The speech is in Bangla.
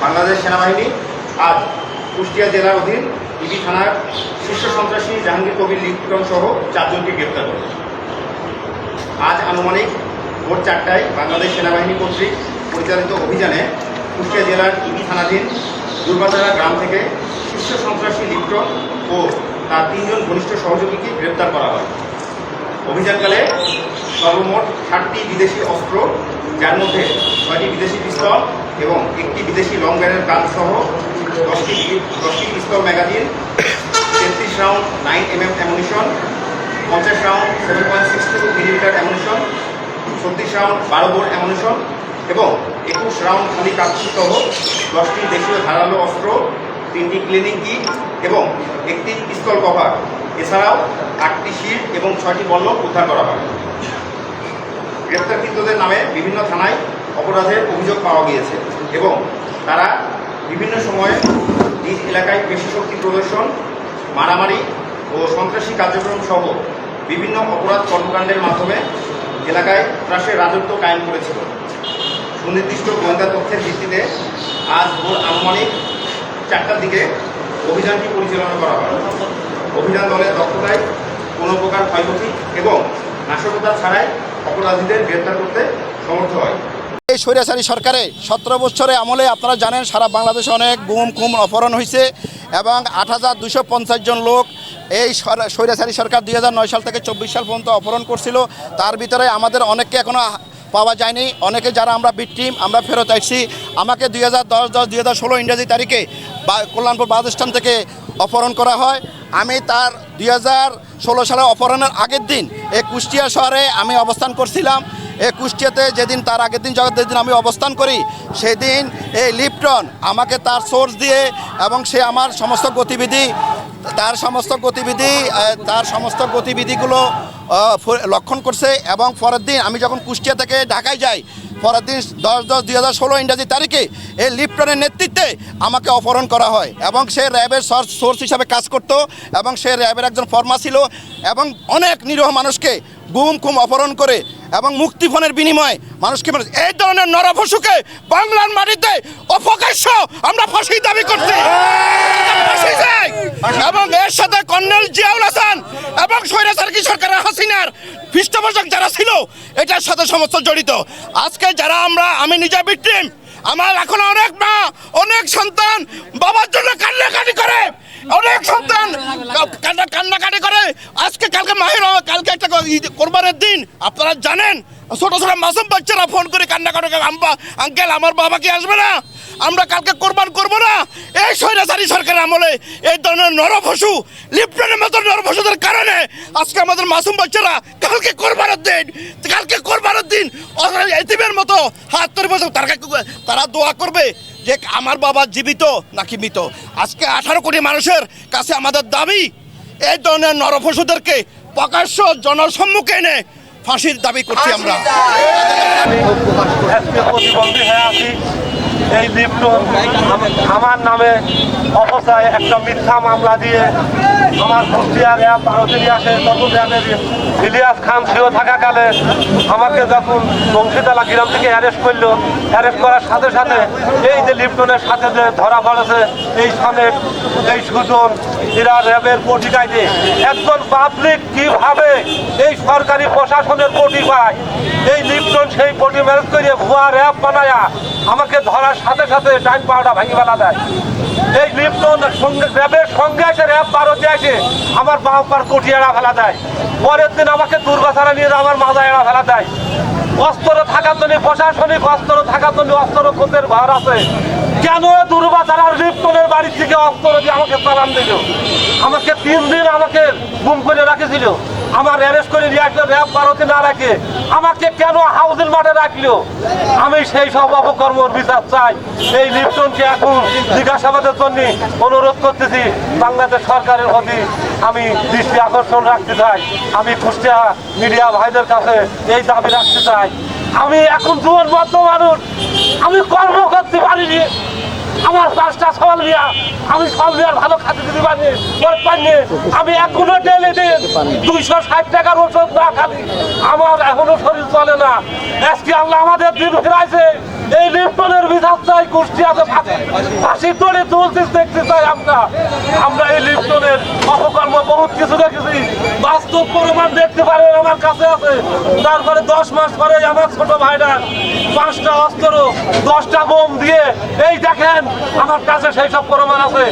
বাংলাদেশ সেনাবাহিনী আজ কুষ্টিয়া জেলার অধীন ইবি থানার শীর্ষ সন্ত্রাসী জাহাঙ্গীর কবির লিপ্টন সহ 4 জনকে গ্রেপ্তার করে। আজ আনুমানিক ভোর 4টায় বাংলাদেশ সেনাবাহিনী কর্তৃক পরিচালিত অভিযানে কুষ্টিয়া জেলার ইবি থানাধীন দুর্বাজারা গ্রাম থেকে শীর্ষ সন্ত্রাসী লিপ্টন ও তার 3 জন ঘনিষ্ঠ সহযোগীকে গ্রেপ্তার করা হয়। অভিযানকালে সর্বমোট 60টি বিদেশি অস্ত্র, যার মধ্যে 6টি বিদেশি পিস্তল এবং 1টি বিদেশি লং ব্যারেল গান সহ 10টি pistol magazine, 33 round 9mm ammunition, 50 round 7.62 millimetre ammunition, 36 round 12 bore ammunition এবং 21 রাউন্ড গুলি কাপড় সহ 10টি দেশীয় ধারালো অস্ত্র, 3টি ক্লিনিং কিট এবং 1টি পিস্তল কভার, এছাড়াও 8টি শিট এবং 6টি বল্লম উদ্ধার করা হয়। গ্রেপ্তারকৃতদের নামে বিভিন্ন থানায় অপরাধের অভিযোগ পাওয়া গিয়েছে এবং তারা বিভিন্ন সময়ে নিজ এলাকায় পেশি শক্তি প্রদর্শন, মারামারি ও সন্ত্রাসী কার্যক্রম সহ বিভিন্ন অপরাধ কর্মকাণ্ডের মাধ্যমে এলাকায় ত্রাসের রাজত্ব কায়েম করেছিল। সুনির্দিষ্ট গোয়েন্দা তথ্যের ভিত্তিতে আজ ভোর আনুমানিক 4টার দিকে অভিযানটি পরিচালনা করা হয়। অভিযান দলের দক্ষতায় কোনো প্রকার ক্ষয়ক্ষতি এবং নাশকতা ছাড়াই অপরাধীদের গ্রেপ্তার করতে সমর্থ হয়। এই স্বৈরাচারী সরকারে 17 বছরে আমলে আপনারা জানেন সারা বাংলাদেশে অনেক গুম খুম অপহরণ হয়েছে এবং 8,250 জন লোক এই স্বৈরাচারী সরকার 2009 সাল থেকে 24 সাল পর্যন্ত অপহরণ করছিল। তার ভিতরে আমাদের অনেককে এখনও পাওয়া যায়নি। অনেকে যারা আমরা ভিকটিম আমরা ফেরত আসছি। আমাকে 2010-2016 ইংরেজি তারিখে কল্যাণপুর বাস স্ট্যান্ড থেকে অপহরণ করা হয়। আমি তার 2016 সালে অপহরণের আগের দিন এই কুষ্টিয়া শহরে আমি অবস্থান করছিলাম। এই কুষ্টিয়াতে যেদিন তার আগের দিন যেদিন আমি অবস্থান করি সেদিন এই লিপ্টন আমাকে তার সোর্স দিয়ে এবং সে আমার সমস্ত গতিবিধিগুলো লক্ষণ করছে এবং পরের দিন আমি যখন কুষ্টিয়া থেকে ঢাকায় যাই, পরের দিন 10-10-2016 ইংরেজি তারিখে এই লিপ্টনের নেতৃত্বে আমাকে অপহরণ করা হয় এবং সে র্যাবের সোর্স হিসাবে কাজ করত এবং সে র্যাবের একজন ফর্মা ছিল এবং অনেক নিরীহ মানুষকে গুম খুম অপহরণ করে এবং মুক্তিপণের বিনিময়ে মানুষকে এই ধরনের নরপশুকে বাংলার মাটিতে অপকাশ্য আমরা ফাঁসি দাবি করছি এবং এর সাথে কর্নেল জিয়াউল হাসান এবং স্বৈরাচারী সরকারের হাসিনার পৃষ্ঠপোষক যারা ছিল এটার সাথে সমস্ত জড়িত। আজকে যারা আমি নিজে ভিকটিম, আমার এখন অনেক মা অনেক সন্তান বাবার জন্য কান্নাকাটি করে, অনেক সন্তান কান্নাকাটি করে। আজকে কালকে একটা কোরবানের দিন, আপনারা জানেন ছোট ছোট মাসুম বাচ্চারা ফোন করে কান্নাকাটি করে, আঙ্কেল আমার বাবা কি আসবে না, আমরা কালকে কোরবান করবো না। এই স্বৈরাচারী সরকারের আমলে এই ধরনের নরপশু লিপ্টনের মতো নরপশুদের কারণে আজকে আমাদের মাসুম বাচ্চারা কালকে কোরবানের দিন এতিমের মতো হাত ধরে বসে তারা দোয়া করবে যে আমার বাবা জীবিত নাকি মৃত। আজকে 18 কোটি মানুষের কাছে আমাদের দাবি এই ধরনের নরপশুদেরকে প্রকাশ্য জনসম্মুখে এনে ফাঁসির দাবি করছি আমরা। প্রতিবন্ধী হয়ে আছি। এই লিপ্টন আমার নামে অপচয় একটা মিথ্যা মামলা দিয়ে আমার কুষ্টিয়া র্যাব ভারতে নিয়ে আসে। তখন র্যাবের ইলিয়াস খান ছিল থাকাকালে আমাকে যখন বংশীতলা গ্রাম থেকে অ্যারেস্ট করলো, অ্যারেস্ট করার সাথে সাথে এই যে লিপ্টনের সাথে যে ধরা পড়েছে এই সনেট, এই সুজন, এরা র্যাবের কোটি গাইতে একজন পাবলিক কিভাবে এই সরকারি প্রশাসনের কোটি পায়, এই লিপ্টন সেই কোটি ম্যানেজ করে ভুয়া র্যাব বানায়া আমাকে ধরার সাথে সাথে টাইম পাওয়াটা ভাঙি ফেলা দেয়। এই লিপ্টন র্যাবের সঙ্গে এসে র্যাব ভারতে আসে আমার বাপার কোটি এড়া ফেলা দেয়। পরের দিন আমাকে দুর্বাসারা নিয়ে আমার মাজা এড়া ফেলা দেয়। অস্ত্র থাকার জন্য প্রশাসনিক অস্ত্র থাকার জন্য অস্ত্র খোঁজের ঘর আছে, কেন দুর্বাসারার লিপ্টনের বাড়ি থেকে অস্ত্র দিয়ে আমাকে চালান দিল? আমাকে 3 দিন আমাকে গুম করে রাখেছিল, আমার অ্যারেস্ট করে নিয়ে আসলো র্যাব ভারতে না রাখে আমাকে কেন হাউজিং মাঠে রাখলো? আমি সেই সব অপকর্মর বিচার চাই। এই লিপ্টনকে এখন জিজ্ঞাসাবাদের জন্য অনুরোধ করতেছি বাংলাদেশ সরকারের প্রতি আমি দৃষ্টি আকর্ষণ রাখতে চাই। আমি কুষ্টিয়া মিডিয়া ভাইদের কাছে এই দাবি রাখতে চাই। আমি এখন জীবনবদ্ধ মানুষ, আমি কর্ম করতে পারিনি। আমার 5টা সওয়াল নিয়ে আমি সব নিয়ে ভালো খাতে দিতে পারিনি। আমি এখনো ডেলি দিন 260 টাকার ওষুধ না খালি আমার এখনো শরীর চলে না। আজকে আল্লাহ আমাদের দিন ফিরাইছে, এই লিপ্টনের বিচার চাই, কুষ্টিয়াতে ফাঁসির দড়ি তুলতে দেখতে চাই আমরা এই লিপ্টনের অপকর্ম বহুত কিছু দেখেছি, বাস্তব প্রমাণ দেখতে পারেন আমার কাছে আছে। তারপরে 10 মাস পরে আমার ছোট ভাইরা 5টা অস্ত্র 10টা বোম দিয়ে এই দেখেন আমার কাছে সেই সব প্রমাণ আছে।